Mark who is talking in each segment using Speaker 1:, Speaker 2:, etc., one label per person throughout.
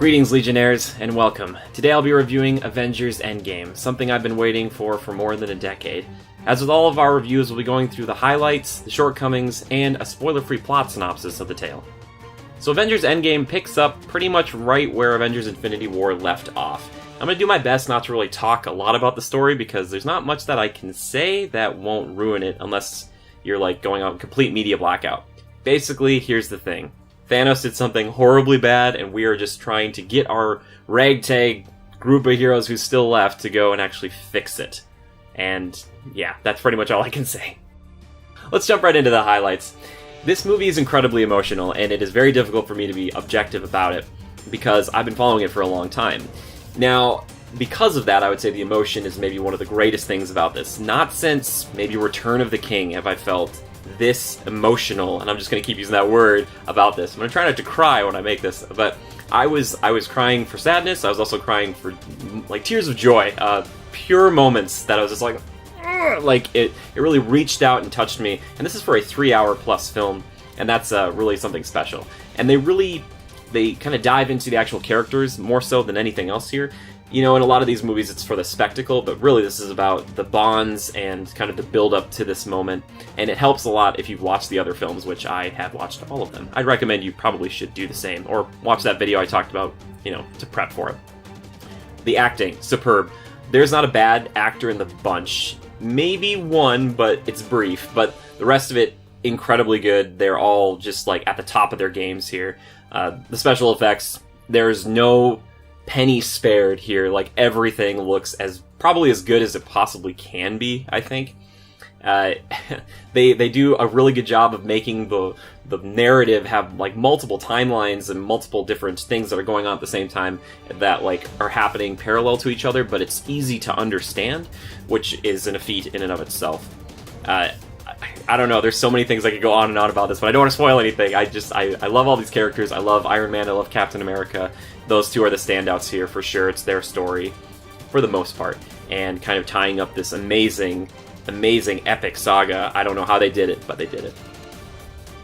Speaker 1: Greetings, Legionnaires, and welcome. Today I'll be reviewing Avengers Endgame, something I've been waiting for more than a decade. As with all of our reviews, we'll be going through the highlights, the shortcomings, and a spoiler-free plot synopsis of the tale. So Avengers Endgame picks up pretty much right where Avengers Infinity War left off. I'm going to do my best not to really talk a lot about the story because there's not much that I can say that won't ruin it unless you're going on complete media blackout. Basically, here's the thing. Thanos did something horribly bad, and we are just trying to get our ragtag group of heroes who's still left to go and actually fix it. And yeah, that's pretty much all I can say. Let's jump right into the highlights. This movie is incredibly emotional, and it is very difficult for me to be objective about it because I've been following it for a long time. Now, because of that, I would say the emotion is maybe one of the greatest things about this. Not since maybe Return of the King have I felt this emotional, and I'm just going to keep using that word about this. I'm going to try not to cry when I make this, but I was crying for sadness. I was also crying for tears of joy, pure moments that I was just it really reached out and touched me. And this is for a 3-hour plus film, and that's really something special. And they kind of dive into the actual characters more so than anything else here. You know, in a lot of these movies, it's for the spectacle, but really this is about the bonds and kind of the build-up to this moment. And it helps a lot if you've watched the other films, which I have watched all of them. I'd recommend you probably should do the same, or watch that video I talked about, to prep for it. The acting, superb. There's not a bad actor in the bunch. Maybe one, but it's brief. But the rest of it, incredibly good. They're all just, at the top of their games here. The special effects, there's no penny spared here. Everything looks probably as good as it possibly can be, I think. They do a really good job of making the narrative have multiple timelines and multiple different things that are going on at the same time that are happening parallel to each other, but it's easy to understand, which is a feat in and of itself. I don't know, there's so many things I could go on and on about this, but I don't want to spoil anything. I love all these characters. I love Iron Man, I love Captain America. Those two are the standouts here for sure. It's their story, for the most part, and kind of tying up this amazing epic saga. I don't know how they did it, but they did it.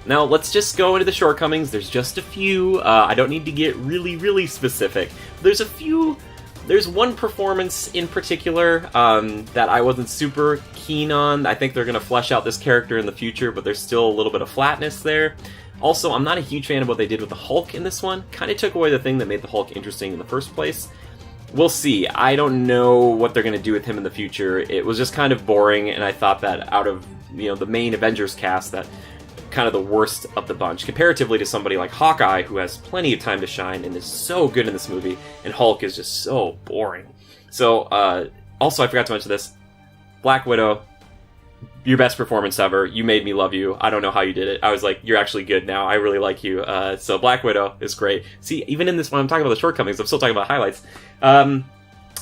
Speaker 1: Now, let's just go into the shortcomings. There's just a few. I don't need to get really specific. There's one performance in particular that I wasn't super keen on. I think they're going to flesh out this character in the future, but there's still a little bit of flatness there. Also, I'm not a huge fan of what they did with the Hulk in this one. Kind of took away the thing that made the Hulk interesting in the first place. We'll see. I don't know what they're going to do with him in the future. It was just kind of boring, and I thought that out of the main Avengers cast, that kind of the worst of the bunch, comparatively to somebody like Hawkeye, who has plenty of time to shine and is so good in this movie, and Hulk is just so boring. So, also, I forgot to mention this. Black Widow, your best performance ever. You made me love you. I don't know how you did it. I was like, you're actually good now. I really like you. So Black Widow is great. See, even in this, when I'm talking about the shortcomings, I'm still talking about highlights.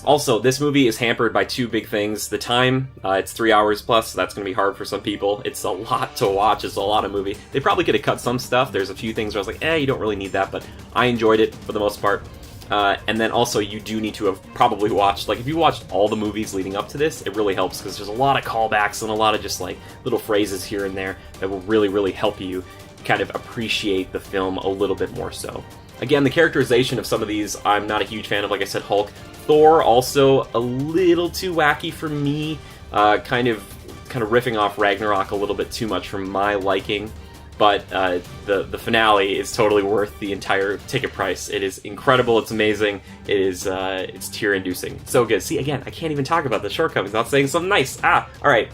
Speaker 1: Also, this movie is hampered by two big things. The time, it's 3 hours plus, so that's going to be hard for some people. It's a lot to watch. It's a lot of movie. They probably could have cut some stuff. There's a few things where I was like, you don't really need that, but I enjoyed it for the most part. And then also, you do need to have probably watched, if you watched all the movies leading up to this, it really helps, because there's a lot of callbacks and a lot of just, little phrases here and there that will really help you kind of appreciate the film a little bit more so. Again, the characterization of some of these, I'm not a huge fan of. Like I said, Hulk. Thor, also a little too wacky for me, kind of riffing off Ragnarok a little bit too much for my liking. But the finale is totally worth the entire ticket price. It is incredible. It's amazing. It's tear-inducing. So good. See, again, I can't even talk about the shortcomings without saying something nice. All right.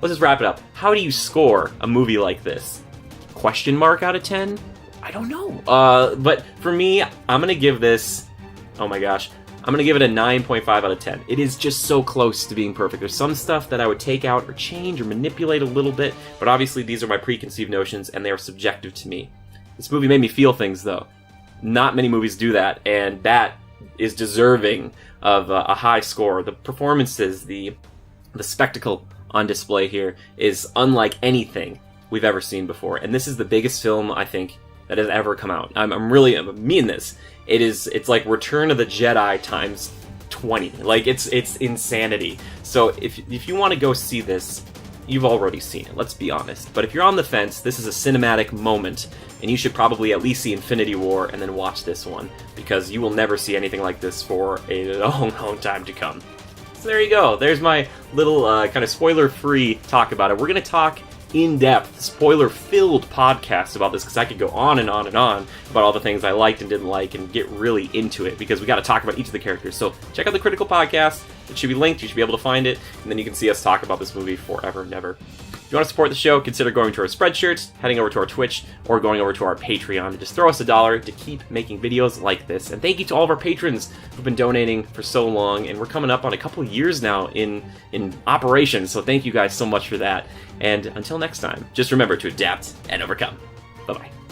Speaker 1: Let's just wrap it up. How do you score a movie like this? Question mark out of 10? I don't know. But for me, I'm gonna give this. Oh my gosh. I'm going to give it a 9.5 out of 10. It is just so close to being perfect. There's some stuff that I would take out or change or manipulate a little bit, but obviously these are my preconceived notions and they are subjective to me. This movie made me feel things, though. Not many movies do that, and that is deserving of a high score. The performances, the spectacle on display here is unlike anything we've ever seen before, and this is the biggest film, I think, that has ever come out. I mean this. It's like Return of the Jedi times 20. It's insanity. So if you want to go see this, you've already seen it, let's be honest. But if you're on the fence, this is a cinematic moment, and you should probably at least see Infinity War and then watch this one, because you will never see anything like this for a long, long time to come. So there you go. There's my little kind of spoiler-free talk about it. We're going to talk in-depth, spoiler-filled podcast about this, because I could go on and on and on about all the things I liked and didn't like and get really into it, because we got to talk about each of the characters. So check out the Critical Podcast. It should be linked. You should be able to find it, and then you can see us talk about this movie forever and ever. If you want to support the show, consider going to our Spreadshirt, heading over to our Twitch, or going over to our Patreon and just throw us $1 to keep making videos like this. And thank you to all of our patrons who've been donating for so long, and we're coming up on a couple years now in operation, so thank you guys so much for that. And until next time, just remember to adapt and overcome. Bye-bye.